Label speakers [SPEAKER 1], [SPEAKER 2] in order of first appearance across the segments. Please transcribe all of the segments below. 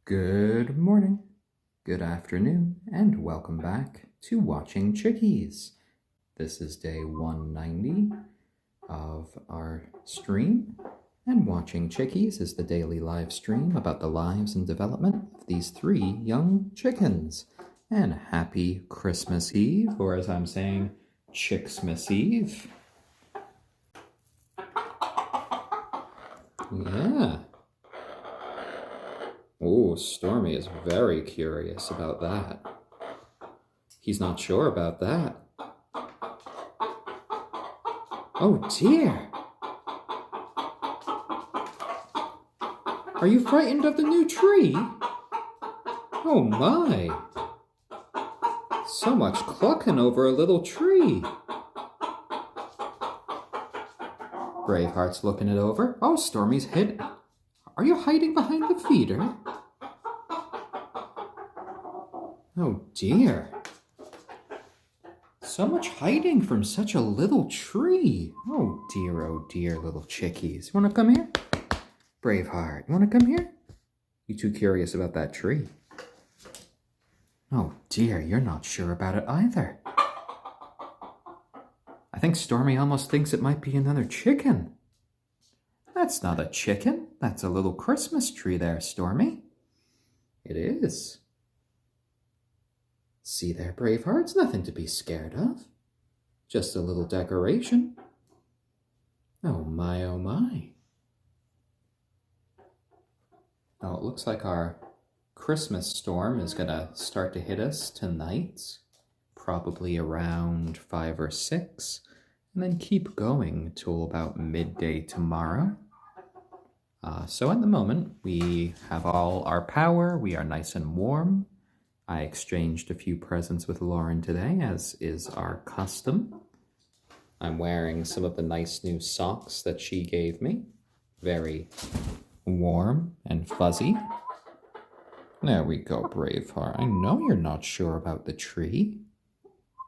[SPEAKER 1] Good morning, good afternoon, and welcome back to Watching Chickies. This is day 190 of our stream, and Watching Chickies is the daily live stream about the lives and development of these 3 young chickens. And happy Christmas Eve, or as I'm saying, Chicksmas Eve. Yeah. Oh, Stormy is very curious about that. He's not sure about that. Oh dear! Are you frightened of the new tree? Oh my! So much clucking over a little tree. Braveheart's looking it over. Oh, Stormy's hid. Are you hiding behind the feeder? Oh dear. So much hiding from such a little tree. Oh dear, little chickies. You want to come here? Braveheart, you want to come here? You too curious about that tree? Oh dear, you're not sure about it either. I think Stormy almost thinks it might be another chicken. That's not a chicken. That's a little Christmas tree there, Stormy. It is. See there, Braveheart, it's nothing to be scared of. Just a little decoration. Oh my, oh my. Oh, it looks like our Christmas storm is going to start to hit us tonight, probably around 5 or 6, and then keep going till about midday tomorrow. So at the moment, we have all our power, we are nice and warm. I exchanged a few presents with Lauren today, as is our custom. I'm wearing some of the nice new socks that she gave me. Very warm and fuzzy. There we go, Braveheart. I know you're not sure about the tree.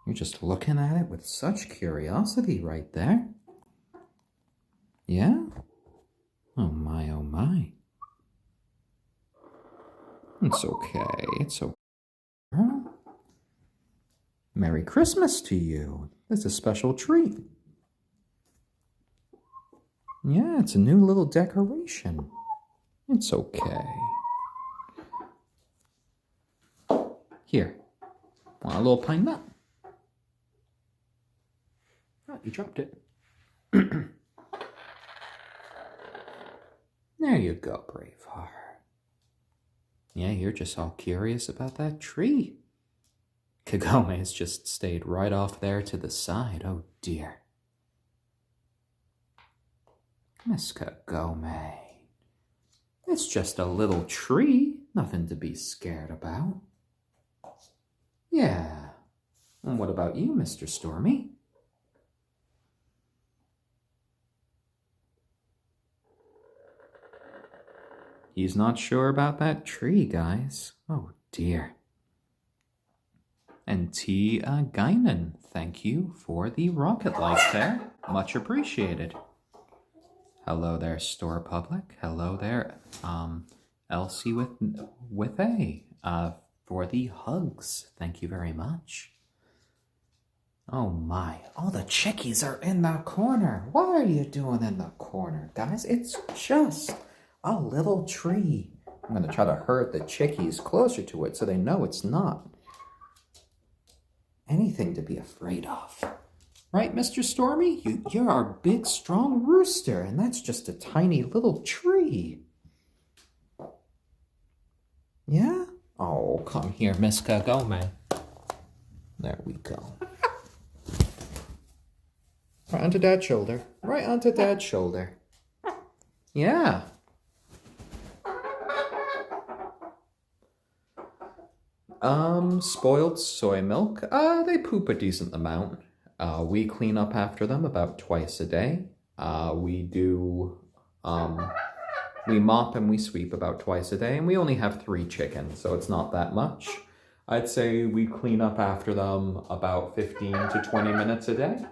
[SPEAKER 1] You're just looking at it with such curiosity right there. Yeah? Oh my, oh my. It's okay, it's okay. Merry Christmas to you. It's a special treat. Yeah, it's a new little decoration. It's okay. Here, want a little pine nut? Oh, you dropped it. There you go, Braveheart. Yeah, you're just all curious about that tree. Kagome has just stayed right off there to the side. Oh dear. Miss Kagome. It's just a little tree. Nothing to be scared about. Yeah. And what about you, Mr. Stormy? He's not sure about that tree, guys. Oh dear. And T. Guinan, thank you for the rocket like there. Much appreciated. Hello there, Store Public. Hello there, Elsie with A, for the hugs. Thank you very much. Oh my, all the chickies are in the corner. What are you doing in the corner, guys? It's just a little tree. I'm going to try to herd the chickies closer to it so they know it's not anything to be afraid of. Right, Mr. Stormy? You're our big, strong rooster, and that's just a tiny little tree. Yeah? Oh, come here, Miss Kagome. There we go. Right onto Dad's shoulder. Right onto Dad's shoulder. Yeah. Spoiled soy milk. They poop a decent amount. We clean up after them about twice a day. We mop and we sweep about twice a day, and we only have 3 chickens, so it's not that much. I'd say we clean up after them about 15 to 20 minutes a day.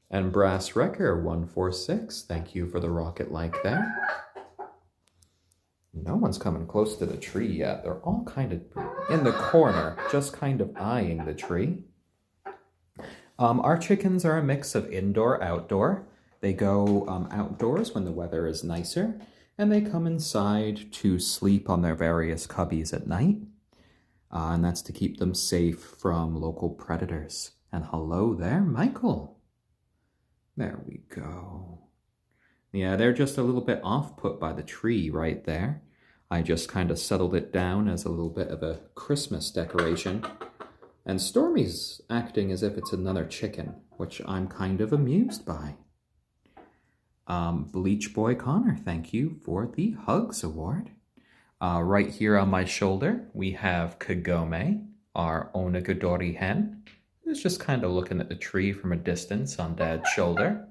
[SPEAKER 1] And Brass Wrecker 146, thank you for the rocket like there. No one's coming close to the tree yet. They're all kind of in the corner, just kind of eyeing the tree. Our chickens are a mix of indoor, outdoor. They go outdoors when the weather is nicer, and they come inside to sleep on their various cubbies at night. And that's to keep them safe from local predators. And hello there, Michael. There we go. Yeah, they're just a little bit off-put by the tree right there. I just kind of settled it down as a little bit of a Christmas decoration. And Stormy's acting as if it's another chicken, which I'm kind of amused by. Bleach Boy Connor, thank you for the Hugs Award. Right here on my shoulder, we have Kagome, our onagadori hen, who's just kind of looking at the tree from a distance on Dad's shoulder.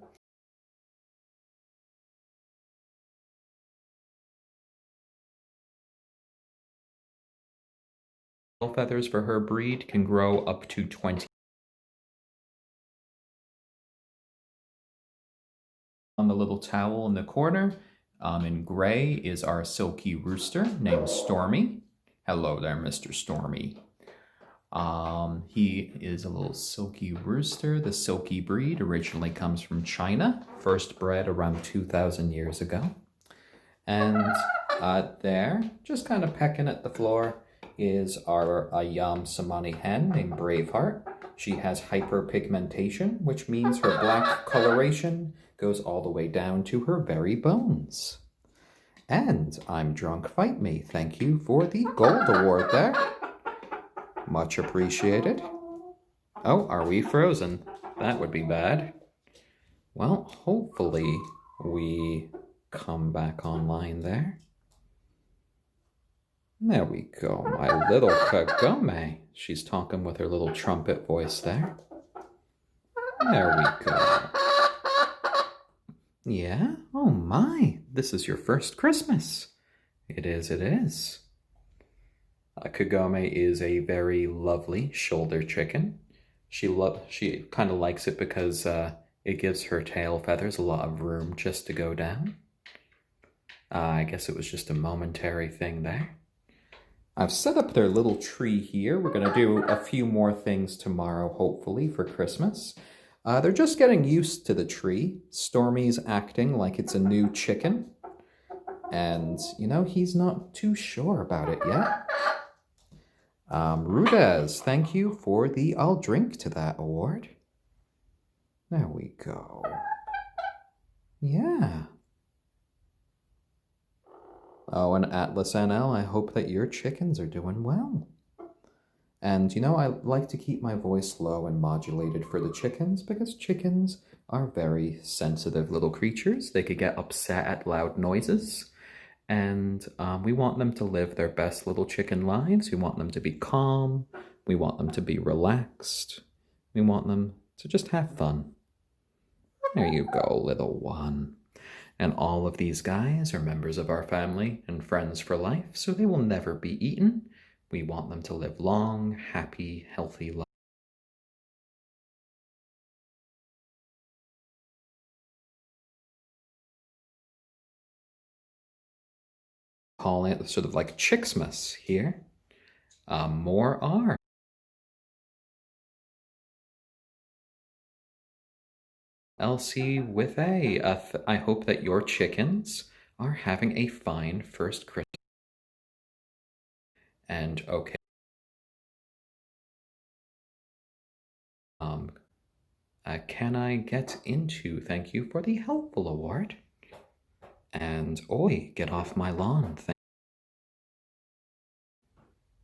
[SPEAKER 1] Feathers for her breed can grow up to 20. On the little towel in the corner, in gray, is our silky rooster named Stormy. Hello there, Mr. Stormy. He is a little silky rooster. The silky breed originally comes from China, first bred around 2,000 years ago. And there, just kind of pecking at the floor, is our ayam cemeni hen named Braveheart. She has hyperpigmentation, which means her black coloration goes all the way down to her very bones. And I'm Drunk Fight Me. Thank you for the gold award there. Much appreciated. Oh, are we frozen? That would be bad. Well, hopefully we come back online there. There we go, my little Kagome. She's talking with her little trumpet voice there. There we go. Yeah? Oh my, this is your first Christmas. It is, it is. Kagome is a very lovely shoulder chicken. She kind of likes it because it gives her tail feathers a lot of room just to go down. I guess it was just a momentary thing there. I've set up their little tree here. We're going to do a few more things tomorrow, hopefully, for Christmas. They're just getting used to the tree. Stormy's acting like it's a new chicken. And, you know, he's not too sure about it yet. Rudez, thank you for the I'll Drink to That award. There we go. Yeah. Oh, and Atlas NL, I hope that your chickens are doing well. And, you know, I like to keep my voice low and modulated for the chickens because chickens are very sensitive little creatures. They could get upset at loud noises. And we want them to live their best little chicken lives. We want them to be calm. We want them to be relaxed. We want them to just have fun. There you go, little one. And all of these guys are members of our family and friends for life, so they will never be eaten. We want them to live long, happy, healthy lives. Calling it sort of like Chicksmas here. More are. Elsie with I hope that your chickens are having a fine first Christmas. And okay. Can I get into? Thank you for the helpful award. And oi, get off my lawn.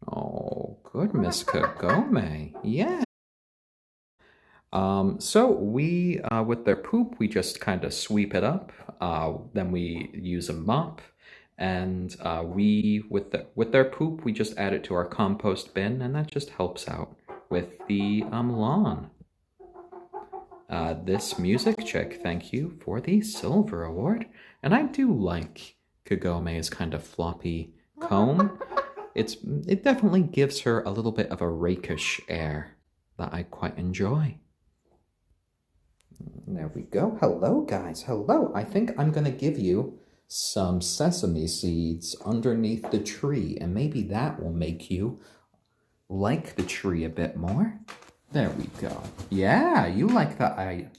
[SPEAKER 1] Oh, good, Miss Kagome. Yeah. So we, with their poop, we just kind of sweep it up. Then we use a mop, and with their poop, we just add it to our compost bin, and that just helps out with the lawn. This music chick, thank you for the silver award. And I do like Kagome's kind of floppy comb. It definitely gives her a little bit of a rakish air that I quite enjoy. There we go. Hello, guys. Hello. I think I'm going to give you some sesame seeds underneath the tree, and maybe that will make you like the tree a bit more. There we go. Yeah, you like the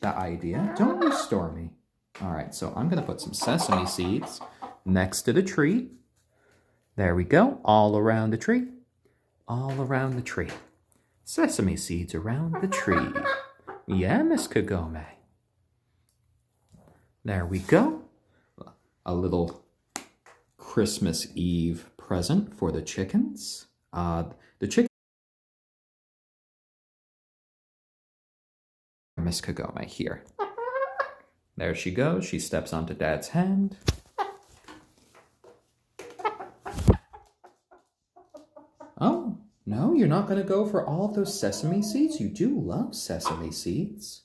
[SPEAKER 1] idea, don't you, Stormy? All right, so I'm going to put some sesame seeds next to the tree. There we go, all around the tree. All around the tree. Sesame seeds around the tree. Yeah, Miss Kagome. There we go. A little Christmas Eve present for the chickens. The chicken. Miss Kagome here. There she goes. She steps onto Dad's hand. Oh, no, you're not going to go for all of those sesame seeds? You do love sesame seeds.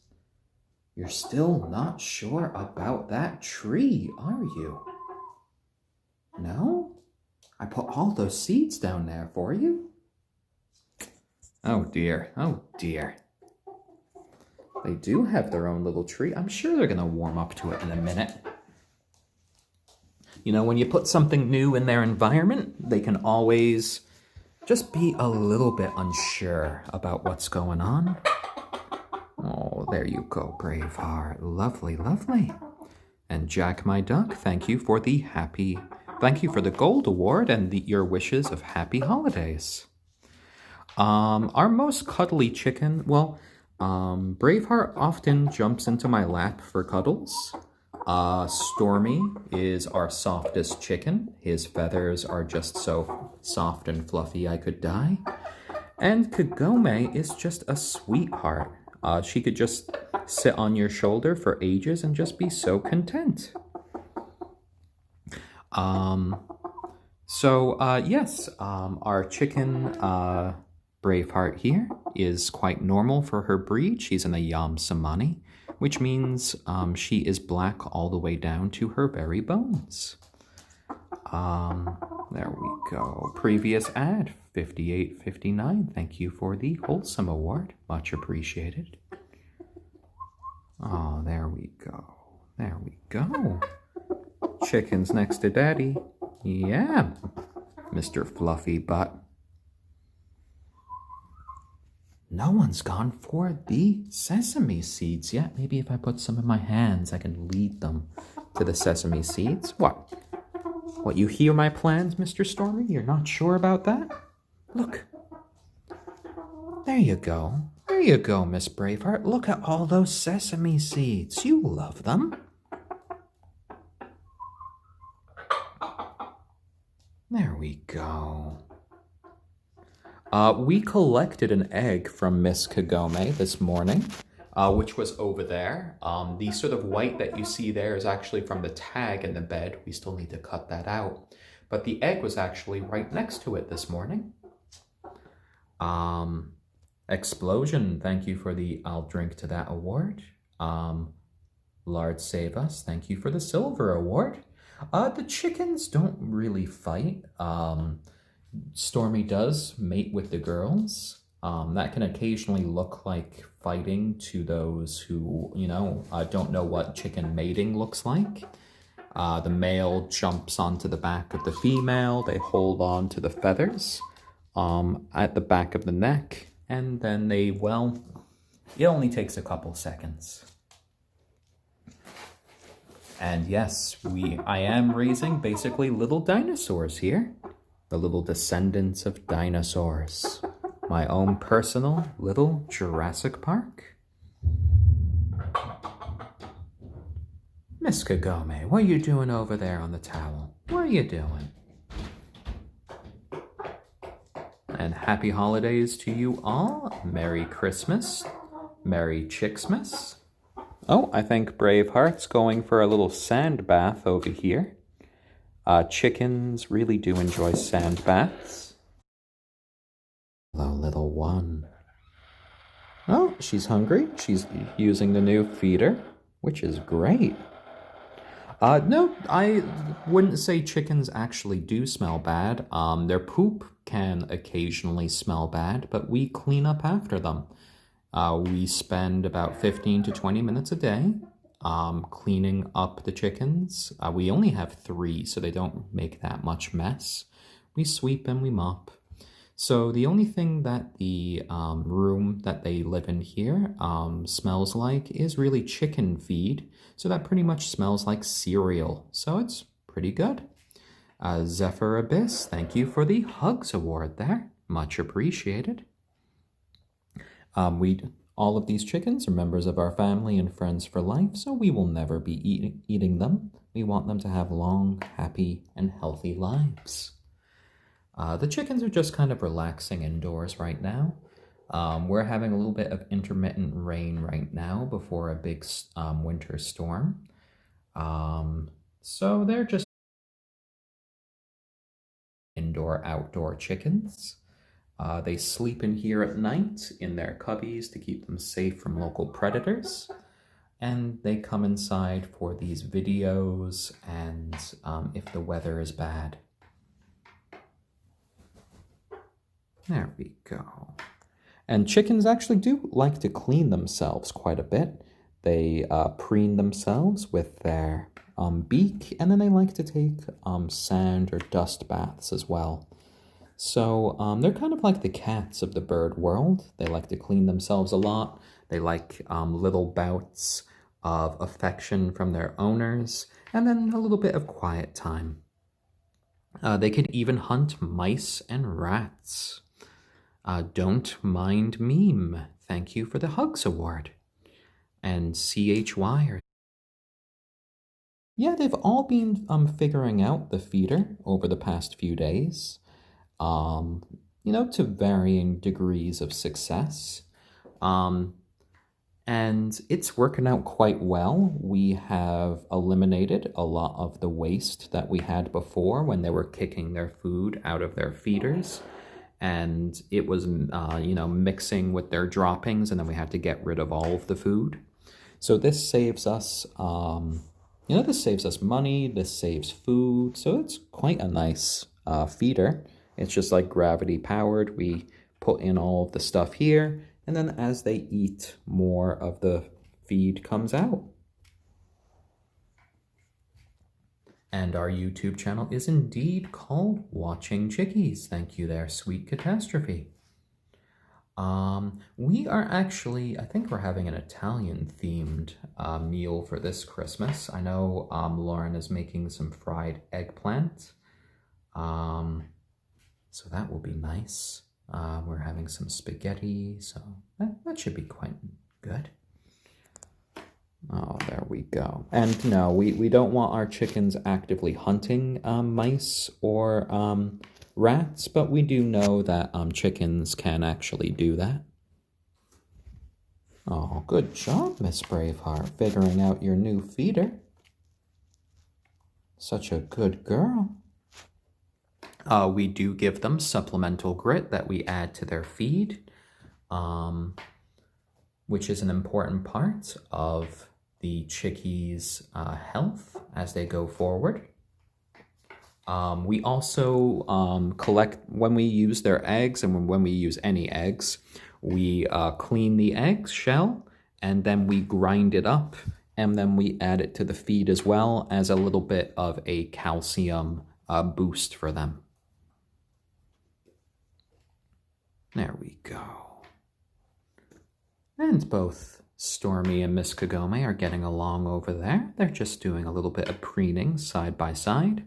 [SPEAKER 1] You're still not sure about that tree, are you? No? I put all those seeds down there for you. Oh dear, oh dear. They do have their own little tree. I'm sure they're going to warm up to it in a minute. You know, when you put something new in their environment, they can always just be a little bit unsure about what's going on. Oh, there you go, Braveheart. Lovely, lovely. And Jack, my duck, thank you for the gold award and your wishes of happy holidays. Our most cuddly chicken, well, Braveheart often jumps into my lap for cuddles. Stormy is our softest chicken. His feathers are just so soft and fluffy I could die. And Kagome is just a sweetheart. She could just sit on your shoulder for ages and just be so content. Yes, our chicken Braveheart here is quite normal for her breed. She's an ayam cemeni, which means she is black all the way down to her very bones. There we go. Previous ad, 5859. Thank you for the Wholesome Award. Much appreciated. Oh, there we go. There we go. Chickens next to Daddy. Yeah, Mr. Fluffy Butt. No one's gone for the sesame seeds yet. Maybe if I put some in my hands, I can lead them to the sesame seeds. What? What, you hear my plans, Mr. Stormy? You're not sure about that? Look. There you go. There you go, Miss Braveheart. Look at all those sesame seeds. You love them. There we go. We collected an egg from Miss Kagome this morning, which was over there. The sort of white that you see there is actually from the tag in the bed. We still need to cut that out. But the egg was actually right next to it this morning. Explosion, thank you for the I'll drink to that award. Lard Save Us, thank you for the silver award. The chickens don't really fight. Stormy does mate with the girls. That can occasionally look like fighting to those who, don't know what chicken mating looks like. The male jumps onto the back of the female. They hold on to the feathers at the back of the neck. And then it only takes a couple seconds. And yes, I am raising basically little dinosaurs here. The little descendants of dinosaurs. My own personal little Jurassic Park. Miss Kagome, what are you doing over there on the towel? What are you doing? And happy holidays to you all. Merry Christmas. Merry Chicksmas. Oh, I think Braveheart's going for a little sand bath over here. Chickens really do enjoy sand baths. Hello, little one. Oh, she's hungry. She's using the new feeder, which is great. No, I wouldn't say chickens actually do smell bad. Their poop can occasionally smell bad, but we clean up after them. We spend about 15 to 20 minutes a day cleaning up the chickens. We only have 3, so they don't make that much mess. We sweep and we mop. So the only thing that the room that they live in here smells like is really chicken feed. So that pretty much smells like cereal. So it's pretty good. Zephyr Abyss, thank you for the Hugs Award there. Much appreciated. All of these chickens are members of our family and friends for life, so we will never be eating them. We want them to have long, happy, and healthy lives. The chickens are just kind of relaxing indoors right now. We're having a little bit of intermittent rain right now before a big winter storm. So they're just indoor-outdoor chickens. They sleep in here at night in their cubbies to keep them safe from local predators. And they come inside for these videos and if the weather is bad. There we go. And chickens actually do like to clean themselves quite a bit. They preen themselves with their beak, and then they like to take sand or dust baths as well. So they're kind of like the cats of the bird world. They like to clean themselves a lot. They like little bouts of affection from their owners, and then a little bit of quiet time. They could even hunt mice and rats. Don't Mind Meme, thank you for the Hugs Award. And CHY. Yeah, they've all been figuring out the feeder over the past few days. To varying degrees of success. And it's working out quite well. We have eliminated a lot of the waste that we had before when they were kicking their food out of their feeders. And it was, mixing with their droppings, and then we had to get rid of all of the food. So this saves us, this saves us money, this saves food. So it's quite a nice feeder. It's just like gravity powered. We put in all of the stuff here, and then as they eat, more of the feed comes out. And our YouTube channel is indeed called Watching Chickies. Thank you there, Sweet Catastrophe. We are actually, I think we're having an Italian-themed meal for this Christmas. I know Lauren is making some fried eggplant. So that will be nice. We're having some spaghetti, so that should be quite good. Oh, there we go. And no, we don't want our chickens actively hunting mice or rats, but we do know that chickens can actually do that. Oh, good job, Miss Braveheart, figuring out your new feeder. Such a good girl. We do give them supplemental grit that we add to their feed, which is an important part of the chickies' health as they go forward. We also collect, when we use their eggs and when we use any eggs, we clean the egg shell and then we grind it up and then we add it to the feed as well as a little bit of a calcium boost for them. There we go. And both Stormy and Miss Kagome are getting along over there. They're just doing a little bit of preening side by side.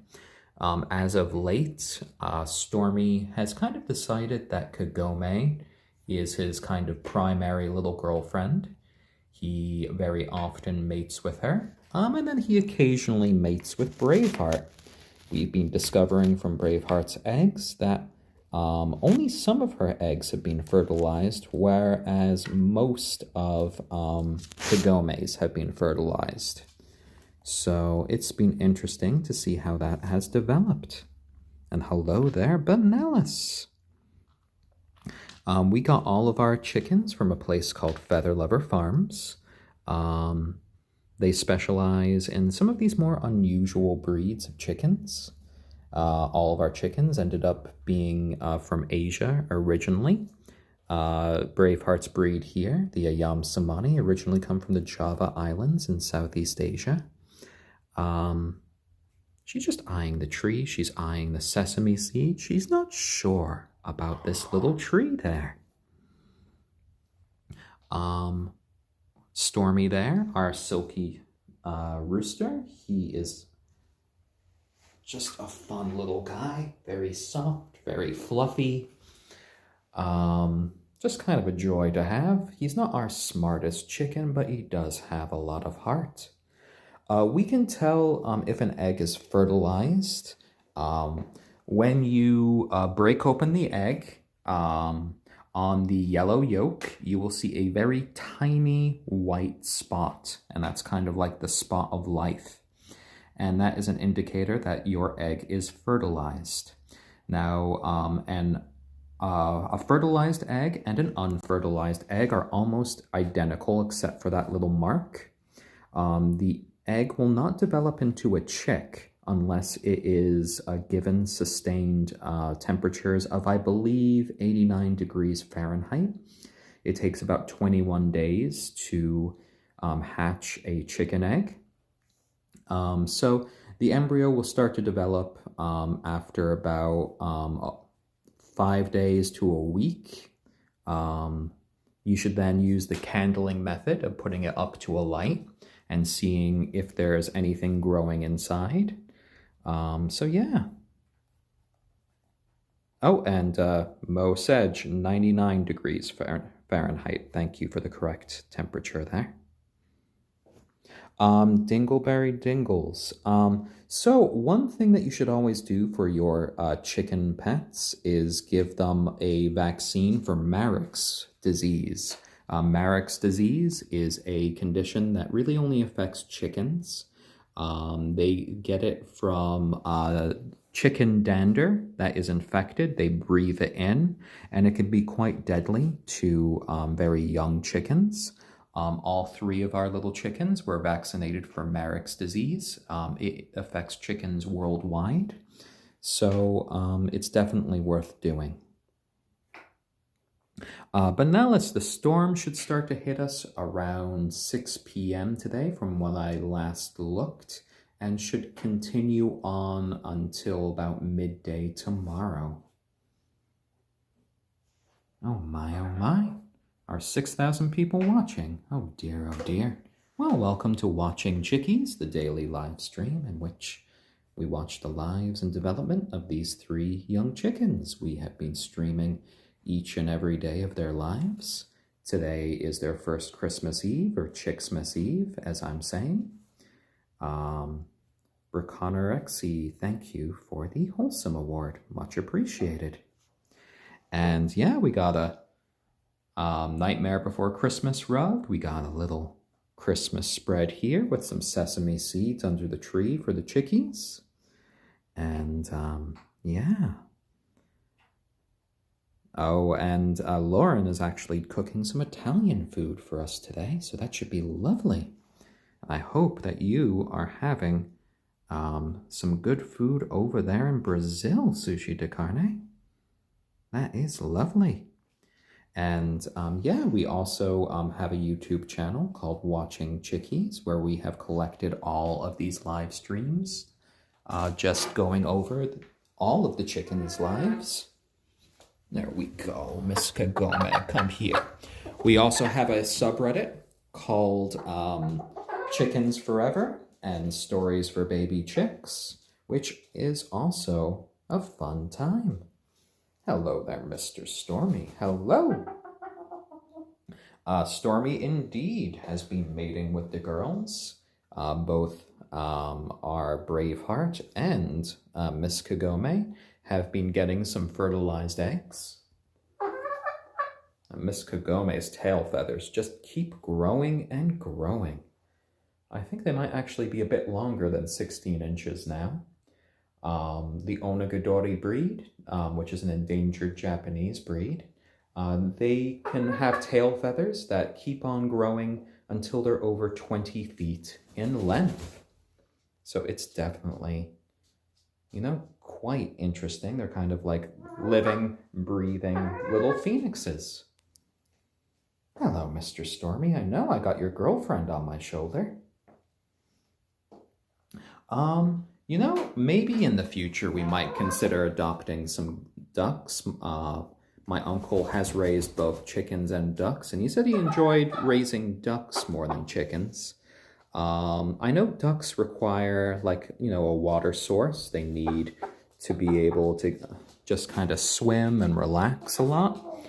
[SPEAKER 1] As of late, Stormy has kind of decided that Kagome is his kind of primary little girlfriend. He very often mates with her, and then he occasionally mates with Braveheart. We've been discovering from Braveheart's eggs that only some of her eggs have been fertilized, whereas most of Kagome's have been fertilized. So it's been interesting to see how that has developed. And hello there, Benelis. We got all of our chickens from a place called Feather Lover Farms. They specialize in some of these more unusual breeds of chickens. All of our chickens ended up being from Asia originally. Braveheart's breed here, the ayam cemeni, originally come from the Java Islands in Southeast Asia. She's just eyeing the tree. She's eyeing the sesame seed. She's not sure about this little tree there. Stormy there, our silky rooster. He is just a fun little guy. Very soft, very fluffy. Just kind of a joy to have. He's not our smartest chicken, but he does have a lot of heart. We can tell if an egg is fertilized when you break open the egg. On the yellow yolk, you will see a very tiny white spot, and that's kind of like the spot of life. And that is an indicator that your egg is fertilized. Now, a fertilized egg and an unfertilized egg are almost identical except for that little mark. The egg will not develop into a chick unless it is given sustained temperatures of, I believe, 89 degrees Fahrenheit. It takes about 21 days to hatch a chicken egg. So the embryo will start to develop after about 5 days to a week. You should then use the candling method of putting it up to a light and seeing if there's anything growing inside. So yeah. Oh, and Mo Sedge, 99 degrees Fahrenheit. Thank you for the correct temperature there. Dingleberry Dingles. So one thing that you should always do for your chicken pets is give them a vaccine for Marek's disease. Marek's disease is a condition that really only affects chickens. They get it from chicken dander that is infected. They breathe it in, and it can be quite deadly to very young chickens. All 3 of our little chickens were vaccinated for Marek's disease. It affects chickens worldwide, so it's definitely worth doing. But now the storm should start to hit us around 6 p.m. today from when I last looked, and should continue on until about midday tomorrow. Oh my. Our 6,000 people watching. Oh dear. Well, welcome to Watching Chickies, the daily live stream in which we watch the lives and development of these 3 young chickens. We have been streaming each and every day of their lives. Today is their first Christmas Eve, or Chicksmas Eve, as I'm saying. Braconorexy, thank you for the Wholesome Award. Much appreciated. And yeah, we got a Nightmare Before Christmas rug. We got a little Christmas spread here with some sesame seeds under the tree for the chickies. And yeah. Oh, and Lauren is actually cooking some Italian food for us today, so that should be lovely. I hope that you are having some good food over there in Brazil, Sushi de Carne. That is lovely. And yeah, we also have a YouTube channel called Watching Chickies, where we have collected all of these live streams, just going over all of the chickens' lives. There we go, Miss Kagome, come here. We also have a subreddit called Chickens Forever and Stories for Baby Chicks, which is also a fun time. Hello there, Mr. Stormy. Hello. Stormy indeed has been mating with the girls. Both our Braveheart and Miss Kagome have been getting some fertilized eggs. Miss Kagome's tail feathers just keep growing and growing. I think they might actually be a bit longer than 16 inches now. The onagadori breed, which is an endangered Japanese breed, they can have tail feathers that keep on growing until they're over 20 feet in length. So it's definitely, quite interesting. They're kind of like living, breathing little phoenixes. Hello, Mr. Stormy. I know I got your girlfriend on my shoulder. Maybe in the future we might consider adopting some ducks. My uncle has raised both chickens and ducks, and he said he enjoyed raising ducks more than chickens. I know ducks require, a water source. They need to be able to just kind of swim and relax a lot.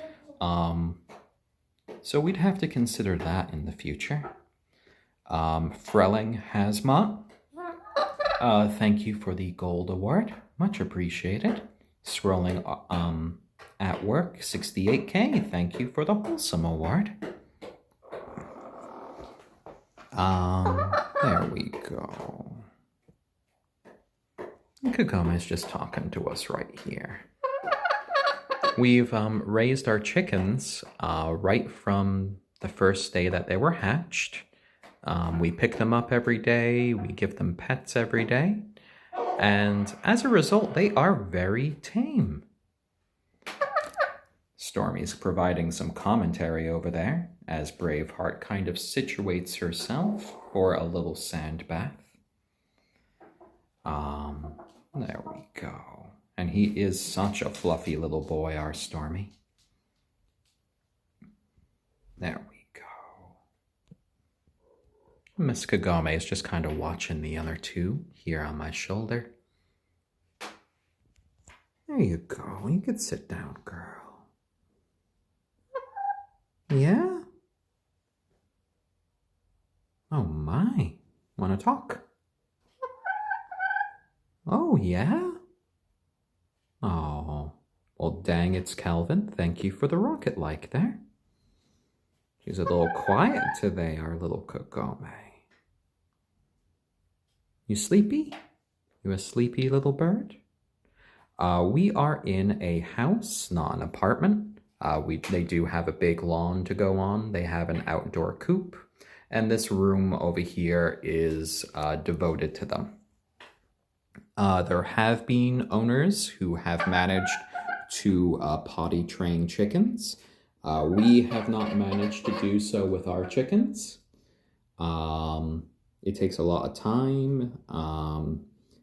[SPEAKER 1] So we'd have to consider that in the future. Frelling Hazmat, thank you for the gold award. Much appreciated. Scrolling at work, 68K, thank you for the wholesome award. There we go. Kagome is just talking to us right here. We've raised our chickens right from the first day that they were hatched. We pick them up every day. We give them pets every day. And as a result, they are very tame. Stormy's providing some commentary over there as Braveheart kind of situates herself for a little sand bath. There we go. And he is such a fluffy little boy, our Stormy. There we go. Miss Kagome is just kind of watching the other two here on my shoulder. There you go. You could sit down, girl. Yeah? Oh my. Want to talk? Oh, yeah? Oh, well, dang, it's Calvin. Thank you for the rocket like there. She's a little quiet today, our little Kagome. You sleepy? You a sleepy little bird? We are in a house, not an apartment. They do have a big lawn to go on. They have an outdoor coop. And this room over here is devoted to them. There have been owners who have managed to potty train chickens. We have not managed to do so with our chickens. It takes a lot of time,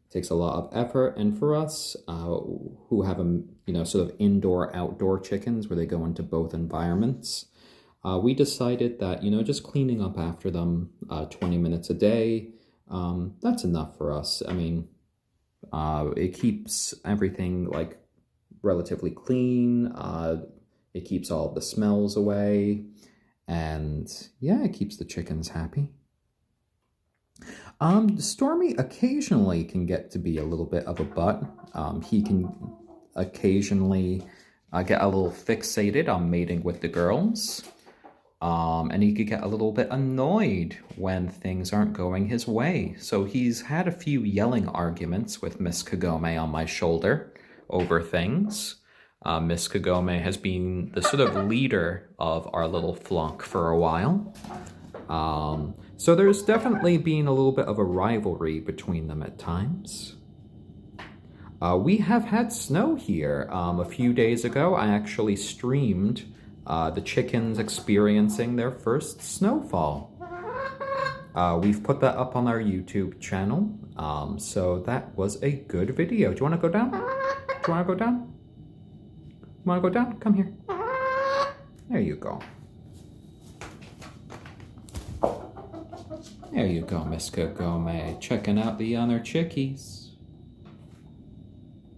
[SPEAKER 1] it takes a lot of effort, and for us who have sort of indoor-outdoor chickens where they go into both environments, we decided that, just cleaning up after them 20 minutes a day, that's enough for us. I mean, it keeps everything relatively clean. It keeps all the smells away, and yeah, it keeps the chickens happy. Stormy occasionally can get to be a little bit of a butt. He can occasionally get a little fixated on mating with the girls. And he could get a little bit annoyed when things aren't going his way. So he's had a few yelling arguments with Miss Kagome on my shoulder over things. Miss Kagome has been the sort of leader of our little flock for a while. So there's definitely been a little bit of a rivalry between them at times. We have had snow here. A few days ago, I actually streamed the chickens experiencing their first snowfall. We've put that up on our YouTube channel, so that was a good video. Do you want to go down? Do you want to go down? You want to go down? Come here. There you go. There you go, Miss Kagome, checking out the other chickies.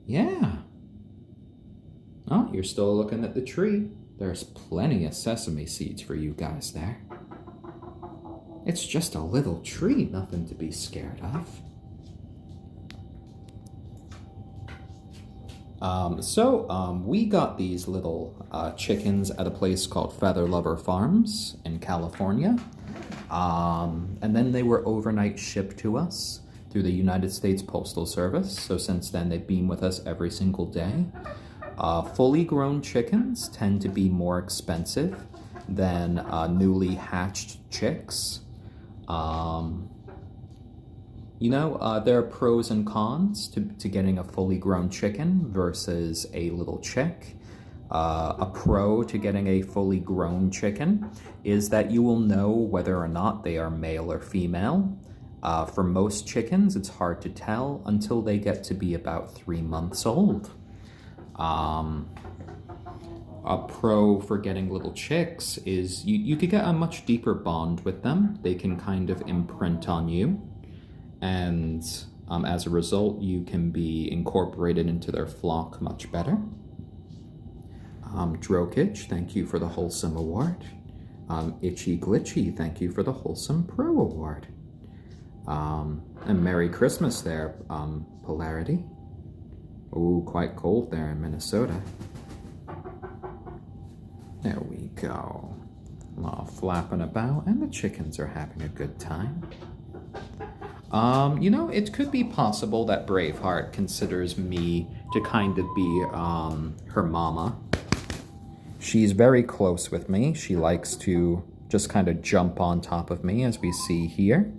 [SPEAKER 1] Yeah. Oh, you're still looking at the tree. There's plenty of sesame seeds for you guys there. It's just a little tree, nothing to be scared of. We got these little chickens at a place called Feather Lover Farms in California. And then they were overnight shipped to us through the United States Postal Service. So since then, they've been with us every single day. Fully grown chickens tend to be more expensive than newly hatched chicks. There are pros and cons to getting a fully grown chicken versus a little chick. A pro to getting a fully grown chicken is that you will know whether or not they are male or female. For most chickens, it's hard to tell until they get to be about 3 months old. A pro for getting little chicks is you could get a much deeper bond with them. They can kind of imprint on you, and as a result, you can be incorporated into their flock much better. Drokage, thank you for the Wholesome Award. Itchy Glitchy, thank you for the Wholesome Pro Award. And Merry Christmas there, Polarity. Ooh, quite cold there in Minnesota. There we go. A lot of flapping about, and the chickens are having a good time. You know, it could be possible that Braveheart considers me to kind of be her mama. She's very close with me. She likes to just kind of jump on top of me, as we see here.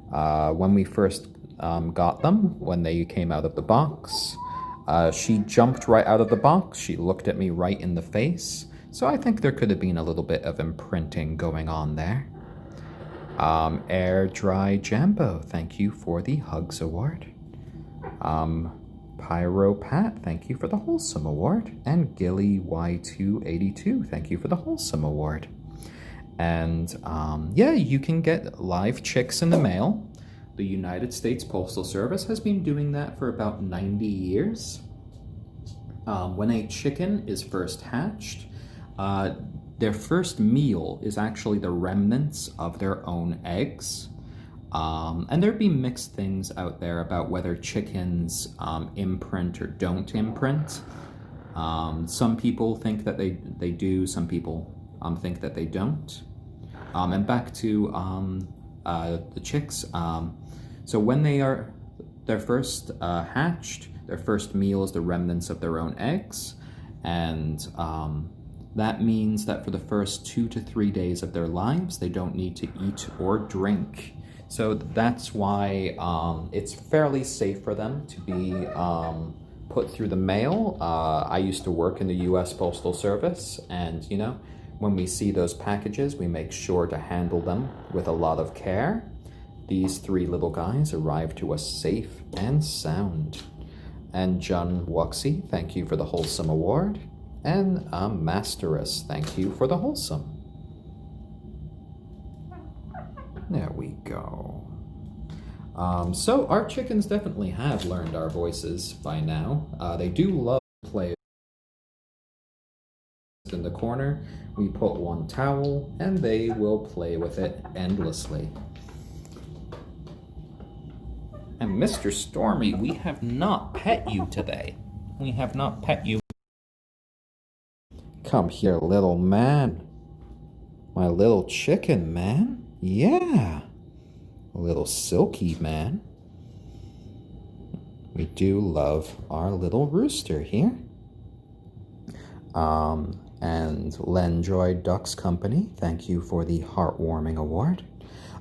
[SPEAKER 1] When we first got them, when they came out of the box, she jumped right out of the box. She looked at me right in the face. So I think there could have been a little bit of imprinting going on there. Air Dry Jambo, thank you for the Hugs Award. Pyro Pat, thank you for the Wholesome Award. And Gilly Y282, thank you for the Wholesome Award. And yeah, you can get live chicks in the mail. The United States Postal Service has been doing that for about 90 years. When a chicken is first hatched, their first meal is actually the remnants of their own eggs. And there'd be mixed things out there about whether chickens imprint or don't imprint. Some people think that they do, some people think that they don't. And back to the chicks. So when they're first hatched, their first meal is the remnants of their own eggs. And that means that for the first 2 to 3 days of their lives, they don't need to eat or drink. So that's why it's fairly safe for them to be put through the mail. I used to work in the US Postal Service, and you know, when we see those packages, we make sure to handle them with a lot of care. These 3 little guys arrived to us safe and sound. And John Wuxie, thank you for the Wholesome Award. And Masterus, thank you for the Wholesome. There we go. So our chickens definitely have learned our voices by now. They do love to play in the corner. We put one towel and they will play with it endlessly. And Mr. Stormy, we have not pet you today. We have not pet you. Come here, little man. My little chicken, man. Yeah. A little silky man. We do love our little rooster here. And Lendroid Ducks Company, thank you for the heartwarming award.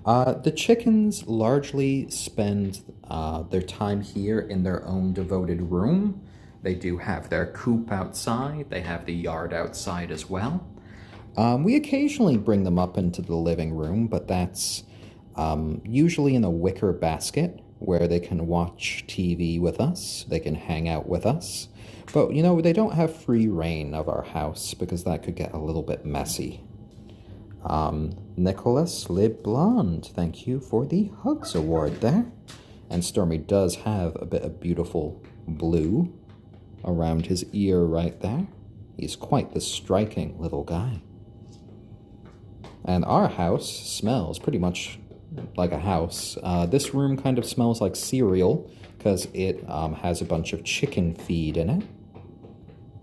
[SPEAKER 1] The chickens largely spend their time here in their own devoted room. They do have their coop outside. They have the yard outside as well. We occasionally bring them up into the living room, but that's usually in a wicker basket where they can watch TV with us. They can hang out with us. But, you know, they don't have free reign of our house because that could get a little bit messy. Nicholas Le Blonde, thank you for the Hugs Award there. And Stormy does have a bit of beautiful blue around his ear right there. He's quite the striking little guy. And our house smells pretty much like a house. This room kind of smells like cereal because it has a bunch of chicken feed in it.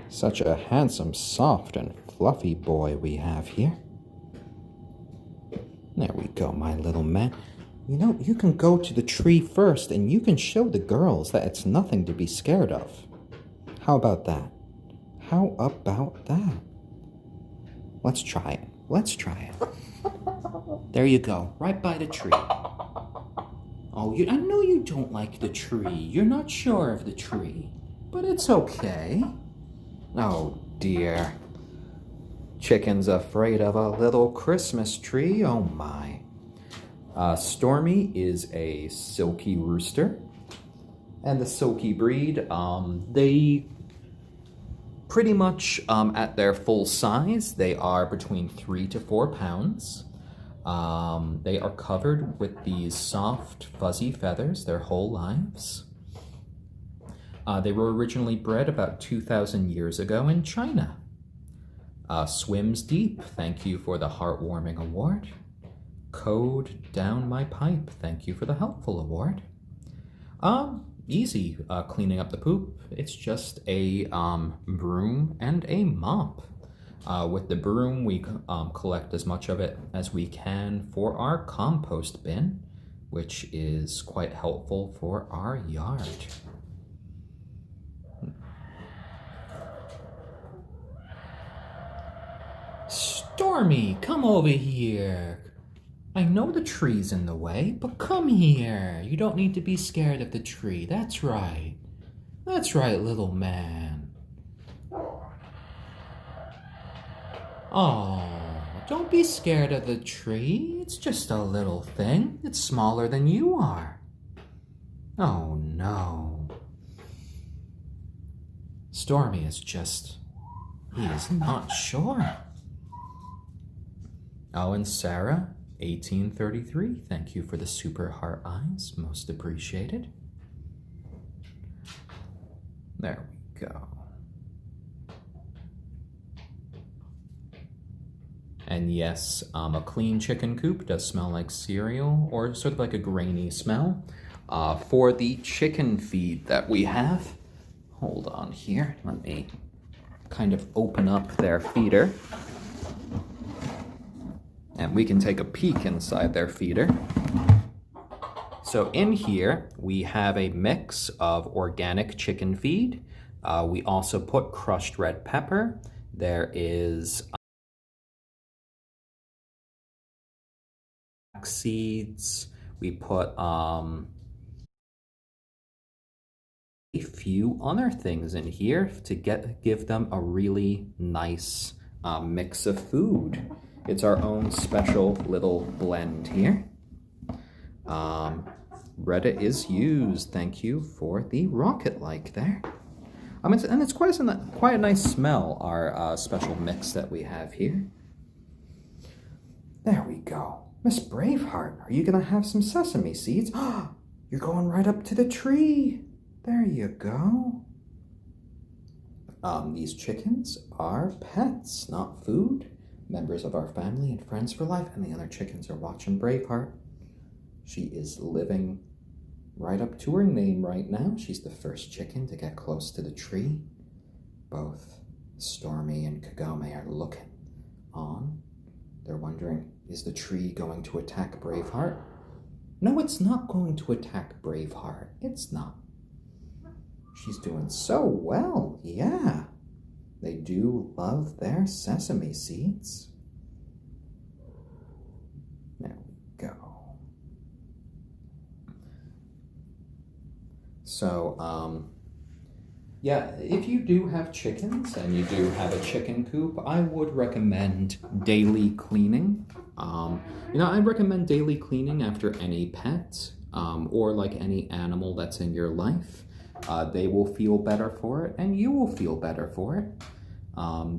[SPEAKER 1] Such a handsome, soft, and fluffy boy we have here. There we go, my little man. You know, you can go to the tree first and you can show the girls that it's nothing to be scared of. How about that? How about that? Let's try it. Let's try it. There you go, right by the tree. Oh, I know you don't like the tree. You're not sure of the tree, but it's okay. Oh, dear. Chicken's afraid of a little Christmas tree, oh my. Stormy is a silkie rooster. And the silkie breed, they pretty much at their full size, they are between 3 to 4 pounds. They are covered with these soft, fuzzy feathers their whole lives. They were originally bred about 2,000 years ago in China. Swims deep, thank you for the heartwarming award. Code down my pipe, thank you for the helpful award. Easy cleaning up the poop. It's just a broom and a mop. With the broom, we collect as much of it as we can for our compost bin, which is quite helpful for our yard. Stormy, come over here. I know the tree's in the way, but come here. You don't need to be scared of the tree. That's right. That's right, little man. Oh, don't be scared of the tree. It's just a little thing. It's smaller than you are. Oh, no. Stormy is just... he is not sure. Oh, and Sarah, 1833, thank you for the super heart eyes. Most appreciated. There we go. And yes, a clean chicken coop does smell like cereal, or sort of like a grainy smell. For the chicken feed that we have, hold on here, let me kind of open up their feeder. And we can take a peek inside their feeder. So in here, we have a mix of organic chicken feed. We also put crushed red pepper. There is seeds. We put a few other things in here to give them a really nice mix of food. It's our own special little blend here. Reddit is used. Thank you for the rocket-like there. And it's quite a nice smell, our special mix that we have here. There we go. Miss Braveheart, are you going to have some sesame seeds? You're going right up to the tree. There you go. These chickens are pets, not food. Members of our family and friends for life, and the other chickens are watching Braveheart. She is living right up to her name right now. She's the first chicken to get close to the tree. Both Stormy and Kagome are looking on. They're wondering, is the tree going to attack Braveheart? No, it's not going to attack Braveheart. It's not. She's doing so well, yeah. They do love their sesame seeds. There we go. So, yeah, if you do have chickens and you do have a chicken coop, I would recommend daily cleaning. I'd recommend daily cleaning after any pet or like any animal that's in your life. They will feel better for it, and you will feel better for it.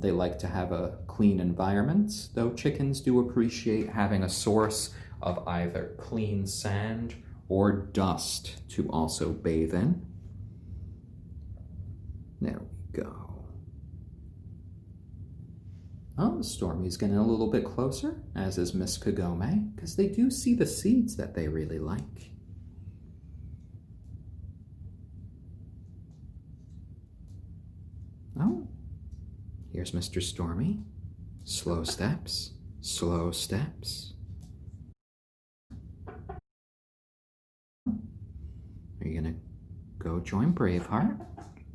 [SPEAKER 1] They like to have a clean environment, though chickens do appreciate having a source of either clean sand or dust to also bathe in. There we go. Oh, Stormy's getting a little bit closer, as is Miss Kagome, because they do see the seeds that they really like. Oh, here's Mr. Stormy. Slow steps, slow steps. Are you gonna go join Braveheart?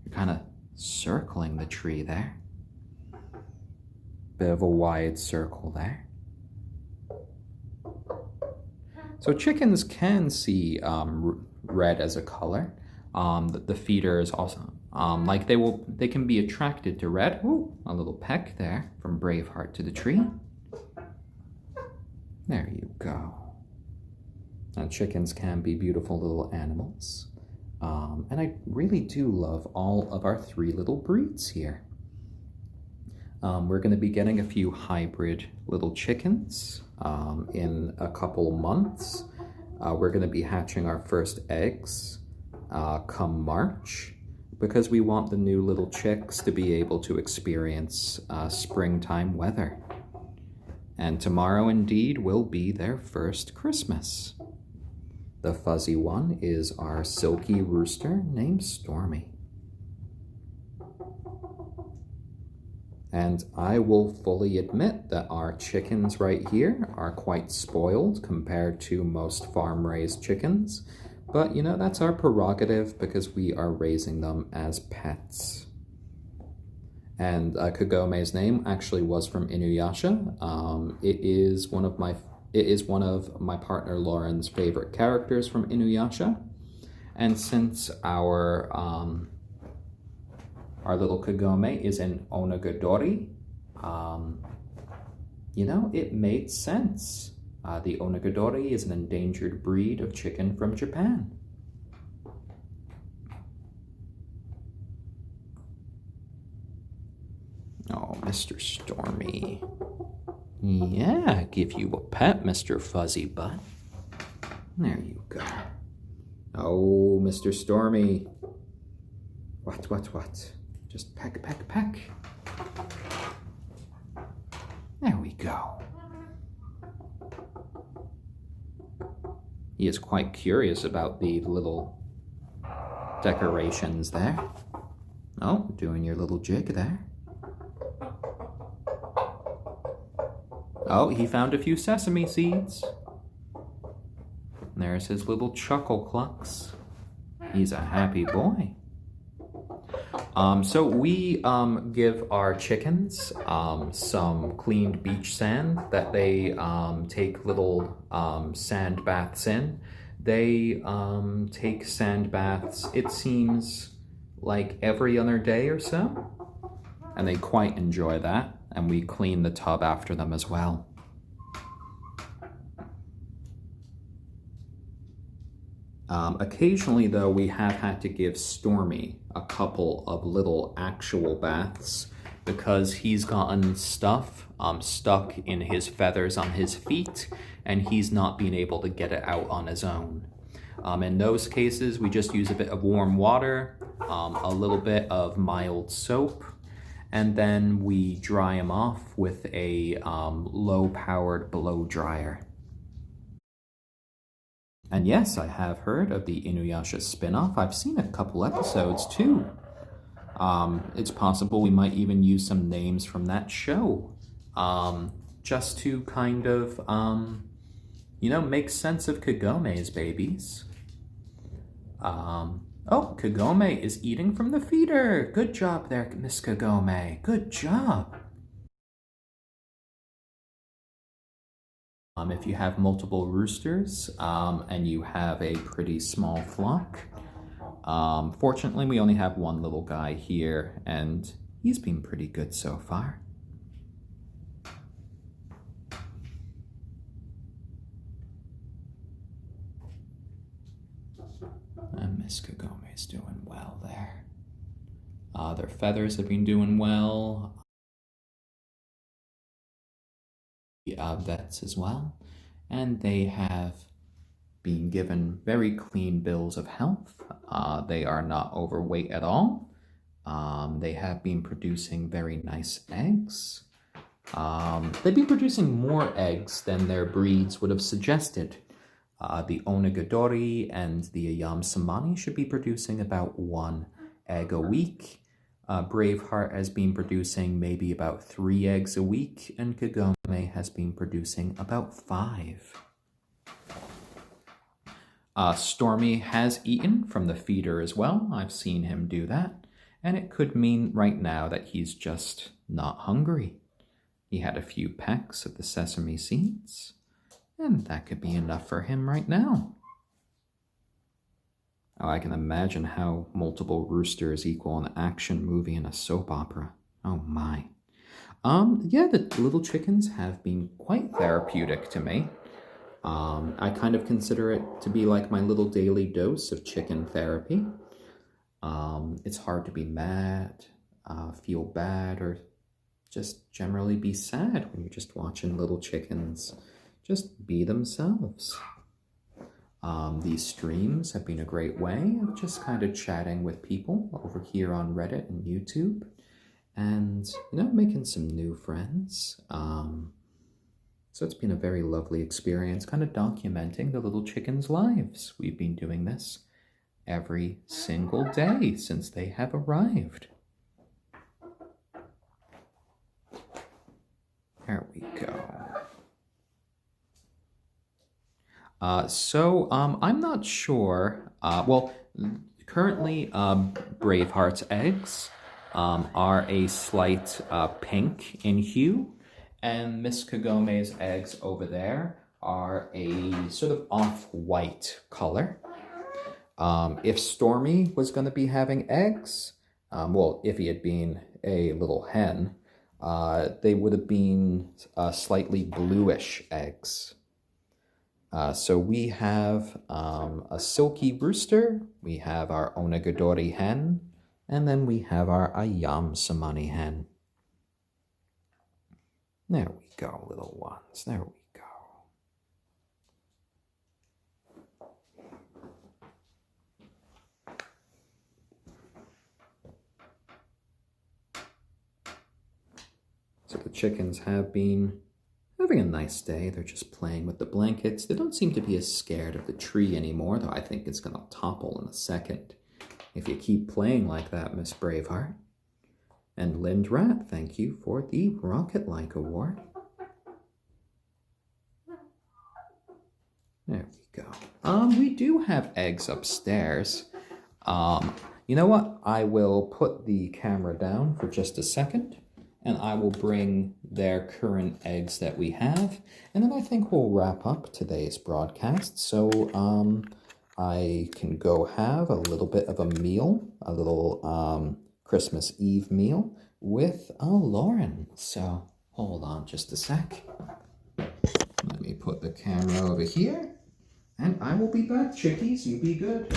[SPEAKER 1] You're kind of circling the tree there. Bit of a wide circle there. So chickens can see red as a color. The feeder is also like they can be attracted to red. Ooh, a little peck there from Braveheart to the tree. There you go. Now, chickens can be beautiful little animals. And I really do love all of our 3 little breeds here. We're going to be getting a few hybrid little chickens in a couple months. We're going to be hatching our first eggs come March, because we want the new little chicks to be able to experience springtime weather. And tomorrow indeed will be their first Christmas. The fuzzy one is our silky rooster named Stormy. And I will fully admit that our chickens right here are quite spoiled compared to most farm-raised chickens. But, you know, that's our prerogative because we are raising them as pets. And Kagome's name actually was from Inuyasha. It is one of my partner Lauren's favorite characters from Inuyasha. And since our little Kagome is an onagadori, you know, it made sense. The onagadori is an endangered breed of chicken from Japan. Oh, Mr. Stormy. Yeah, give you a pet, Mr. Fuzzy Butt. There you go. Oh, Mr. Stormy. What? Just peck, peck, peck. There we go. He is quite curious about the little decorations there. Oh, doing your little jig there. Oh, he found a few sesame seeds. There's his little chuckle clucks. He's a happy boy. So we give our chickens some cleaned beach sand that they take little sand baths in. They take sand baths, it seems, like every other day or so. And they quite enjoy that. And we clean the tub after them as well. Occasionally, though, we have had to give Stormy a couple of little actual baths because he's gotten stuff stuck in his feathers on his feet, and he's not been able to get it out on his own. In those cases, we just use a bit of warm water, a little bit of mild soap, and then we dry him off with a low-powered blow dryer. And yes, I have heard of the Inuyasha spin-off. I've seen a couple episodes too. It's possible we might even use some names from that show, just to kind of, you know, make sense of Kagome's babies. Oh, Kagome is eating from the feeder. Good job there, Miss Kagome. Good job. If you have multiple roosters and you have a pretty small flock, fortunately we only have one little guy here, and he's been pretty good so far. And Miss Kagome is doing well there. Their feathers have been doing well. Vets as well, and they have been given very clean bills of health. They are not overweight at all. They have been producing very nice eggs. They've been producing more eggs than their breeds would have suggested. The onagadori and the ayam cemeni should be producing about 1 egg a week. Braveheart has been producing maybe about 3 eggs a week, and Kagome has been producing about 5. Stormy has eaten from the feeder as well. I've seen him do that, and it could mean right now that he's just not hungry. He had a few pecks of the sesame seeds, and that could be enough for him right now. Oh, I can imagine how multiple roosters equal an action movie and a soap opera. Oh my. Yeah, the little chickens have been quite therapeutic to me. I kind of consider it to be like my little daily dose of chicken therapy. It's hard to be mad, feel bad, or just generally be sad when you're just watching little chickens just be themselves. These streams have been a great way of just kind of chatting with people over here on Reddit and YouTube and, making some new friends. So it's been a very lovely experience kind of documenting the little chickens' lives. We've been doing this every single day since they have arrived. There we go. I'm not sure. Currently, Braveheart's eggs are a slight pink in hue, and Miss Kagome's eggs over there are a sort of off-white color. If Stormy was going to be having eggs, if he had been a little hen, they would have been slightly bluish eggs. So we have a silkie rooster, we have our onagadori hen, and then we have our ayam cemeni hen. There we go, little ones. There we go. So the chickens have been having a nice day. They're just playing with the blankets. They don't seem to be as scared of the tree anymore, though I think it's going to topple in a second. If you keep playing like that, Miss Braveheart. And Lind Rat, thank you for the Rocket-like award. There we go. We do have eggs upstairs. You know what? I will put the camera down for just a second, and I will bring their current eggs that we have, and then I think we'll wrap up today's broadcast. So I can go have a little bit of a meal, a little Christmas Eve meal with Lauren. So hold on just a sec. Let me put the camera over here, and I will be back, chickies. You be good.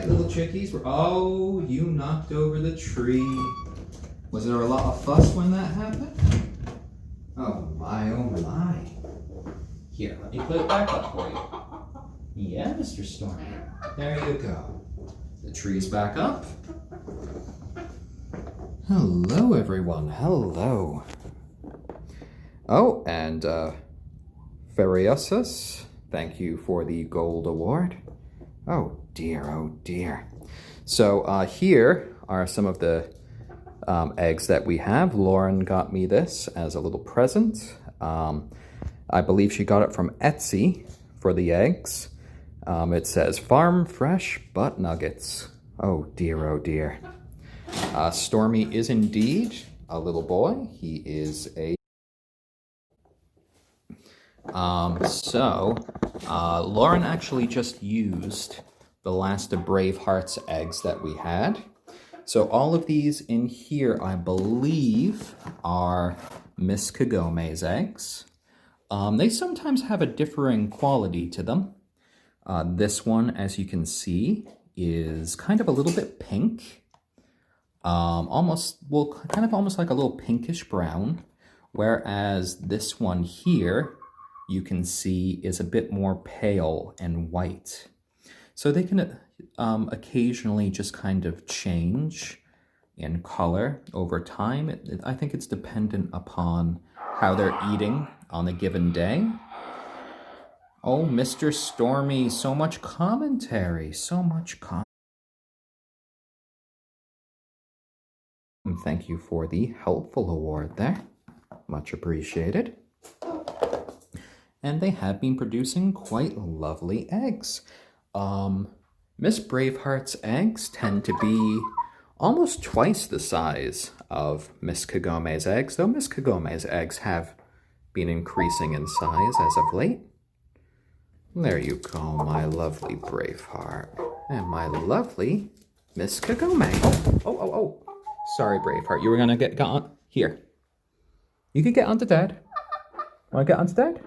[SPEAKER 1] Little chickies, oh, you knocked over the tree. Was there a lot of fuss when that happened? Oh my, oh my. Here, let me put it back up for you. Yeah, Mr. Stormy. There you go. The tree's back up. Hello, everyone. Hello. Oh, and Ferriosus, thank you for the gold award. Oh dear, oh dear. So here are some of the eggs that we have. Lauren got me this as a little present. I believe she got it from Etsy for the eggs. It says farm fresh butt nuggets. Oh dear, oh dear. Stormy is indeed a little boy. He is a Lauren actually just used the last of Braveheart's eggs that we had. So all of these in here, I believe, are Miss Kagome's eggs. They sometimes have a differing quality to them. This one, as you can see, is kind of a little bit pink. Almost like a little pinkish brown. Whereas this one here, you can see, is a bit more pale and white. So they can occasionally just kind of change in color over time. I think it's dependent upon how they're eating on a given day. Oh, Mr. Stormy, so much commentary, so much commentary. Thank you for the helpful award there. Much appreciated. And they have been producing quite lovely eggs. Miss Braveheart's eggs tend to be almost twice the size of Miss Kagome's eggs, though Miss Kagome's eggs have been increasing in size as of late. There you go, my lovely Braveheart. And my lovely Miss Kagome. Oh. Sorry, Braveheart. You were gonna get on here. You can get onto Dad. Wanna get onto Dad?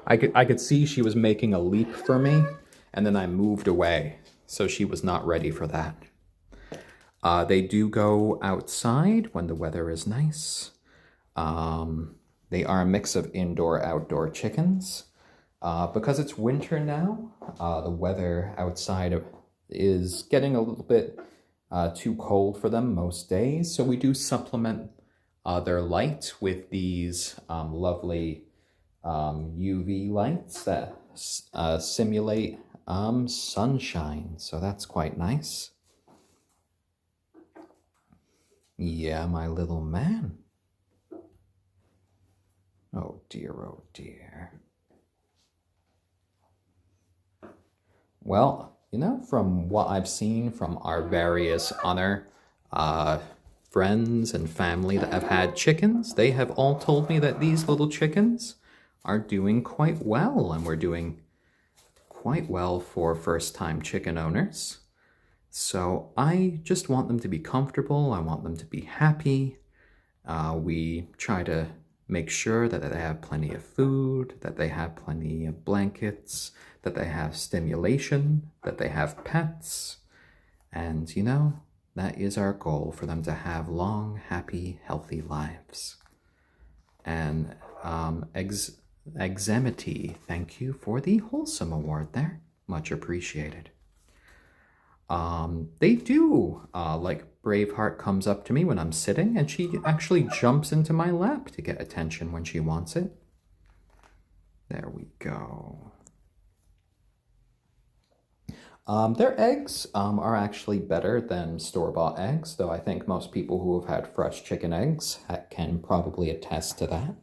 [SPEAKER 1] I could see she was making a leap for me, and then I moved away, so she was not ready for that. They do go outside when the weather is nice. They are a mix of indoor-outdoor chickens. Because it's winter now, the weather outside is getting a little bit too cold for them most days, so we do supplement their light with these lovely UV lights that simulate sunshine, so that's quite nice. Yeah, my little man. Oh dear, oh dear. Well, you know, from what I've seen from our various other friends and family that have had chickens, they have all told me that these little chickens are doing quite well, and we're doing quite well for first-time chicken owners. So I just want them to be comfortable. I want them to be happy. We try to make sure that they have plenty of food, that they have plenty of blankets, that they have stimulation, that they have pets. And, you know, that is our goal, for them to have long, happy, healthy lives. And Exemity, thank you for the wholesome award there. Much appreciated. They do, like Braveheart comes up to me when I'm sitting, and she actually jumps into my lap to get attention when she wants it. There we go. Their eggs are actually better than store-bought eggs, though I think most people who have had fresh chicken eggs can probably attest to that.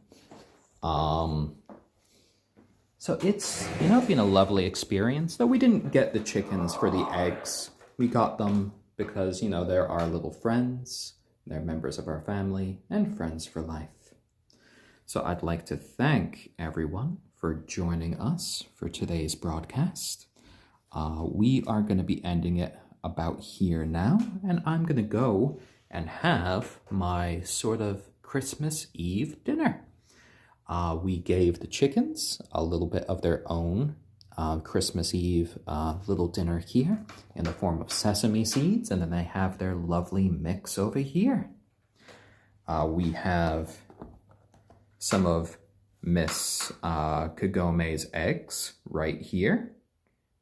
[SPEAKER 1] So it's, you know, been a lovely experience, though we didn't get the chickens for the eggs. We got them because, you know, they're our little friends, they're members of our family, and friends for life. So I'd like to thank everyone for joining us for today's broadcast. We are going to be ending it about here now, and I'm going to go and have my sort of Christmas Eve dinner. We gave the chickens a little bit of their own Christmas Eve little dinner here in the form of sesame seeds, and then they have their lovely mix over here. We have some of Miss Kagome's eggs right here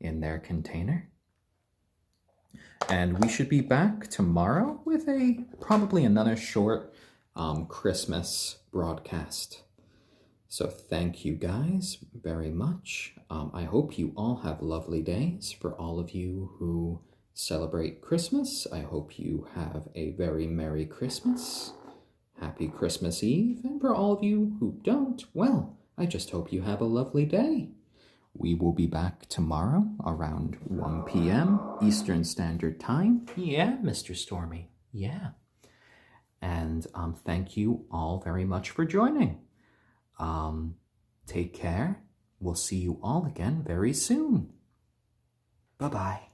[SPEAKER 1] in their container. And we should be back tomorrow with probably another short Christmas broadcast. So thank you guys very much. I hope you all have lovely days. For all of you who celebrate Christmas, I hope you have a very Merry Christmas. Happy Christmas Eve. And for all of you who don't, well, I just hope you have a lovely day. We will be back tomorrow around 1 p.m. Eastern Standard Time. Yeah, Mr. Stormy. Yeah. And thank you all very much for joining. Take care. We'll see you all again very soon. Bye-bye.